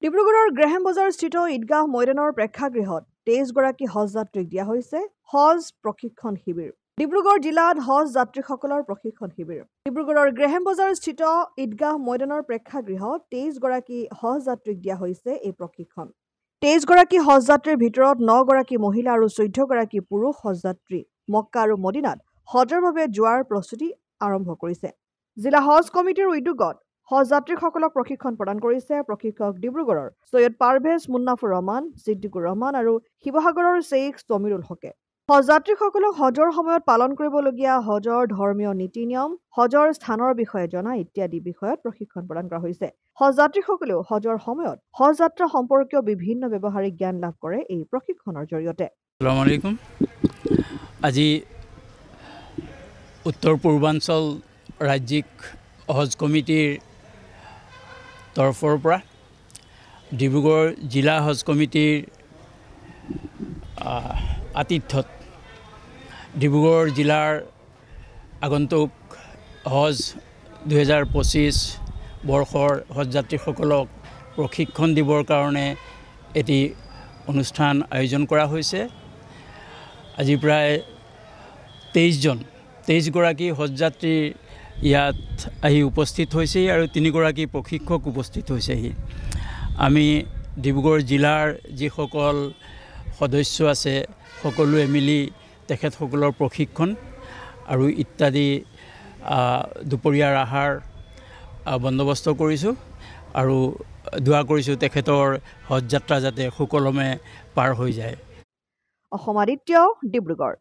ডিব্ৰুগড়ৰ গ্ৰেহাম বজাৰস্থিত ঈদগাহ ময়দানৰ প্ৰেক্ষাগৃহত 23 গৰাকী হজ যাত্ৰীক দিয়া হৈছে হজ প্ৰশিক্ষণ শিবিৰ। ডিব্ৰুগড় জিলাত হজ যাত্ৰীসকলৰ প্ৰশিক্ষণ শিবিৰ। ডিব্ৰুগড়ৰ গ্ৰেহাম বজাৰস্থিত ঈদগাহ ময়দানৰ প্ৰেক্ষাগৃহত 23 গৰাকী হজ যাত্ৰীক দিয়া হৈছে এই প্ৰশিক্ষণ। 23 গৰাকী হজ যাত্ৰীৰ ভিতৰত 9 গৰাকী মহিলা আৰু 14 গৰাকী পুৰুষ হজ যাত্ৰী মক্কা আৰু মদিনাত হজৰ বাবে যোৱাৰ প্ৰস্তুতি আৰম্ভ কৰিছে। জিলা হজ কমিটিৰ উদ্যোগত হজ যাত্ৰীসকলক প্ৰশিক্ষণ প্ৰদান কৰিছে প্ৰশিক্ষক ডিব্ৰুগড়ৰ সৈয়দ পাৰভেজ মুন্নাফুৰ ৰহমান, সিদ্দিকুৰ ৰহমান আৰু শিৱসাগৰৰ শ্বেইখ সমীৰুল হকে। হজ যাত্ৰীসকলক হজৰ সময়ত পালন কৰিবলগীয়া হজৰ ধৰ্মীয় নীতি নিয়ম, হজৰ স্থানৰ বিষয়ে জনা ইত্যাদি বিষয়ত প্ৰশিক্ষণ প্ৰদান কৰা হৈছে। হজ যাত্ৰীসকলেও হজৰ সময়ত হজ যাত্ৰা সম্পৰ্কীয় বিভিন্ন ব্যৱহাৰিক জ্ঞান লাভ কৰে এই প্ৰশিক্ষণৰ জৰিয়তে। আসসালামু আলাইকুম। আজি উত্তৰ পূৰ্বাঞ্চল ৰাজ্যিক হজ কমিটিৰ তৰফৰ পৰা ডিব্ৰুগড় জিলা হজ কমিটিৰ আতিথ্যত ডিব্ৰুগড় জিলাৰ আগন্তুক হজ 2025 বৰ্ষৰ হজযাত্ৰীসকলক প্ৰশিক্ষণ দিবৰ কাৰণে এটি অনুষ্ঠান আয়োজন কৰা হৈছে। আজি প্ৰায় 23 গৰাকী হজযাত্ৰী ইয়াত আহি উপস্থিত হৈছে আৰু 3 গৰাকী প্ৰশিক্ষক উপস্থিত হৈছেহি। আমি ডিব্ৰুগড় জিলাৰ যিসকল সদস্য আছে সকলোৱে মিলি তেখেতসকলৰ প্ৰশিক্ষণ আৰু ইত্যাদি দুপৰীয়াৰ আহাৰ বন্দোবস্ত কৰিছোঁ আৰু দোৱা কৰিছোঁ তেখেতৰ হজযাত্ৰা যাতে সুকলমে পাৰ হৈ যায়। অসম আদিত্য, ডিব্ৰুগড়।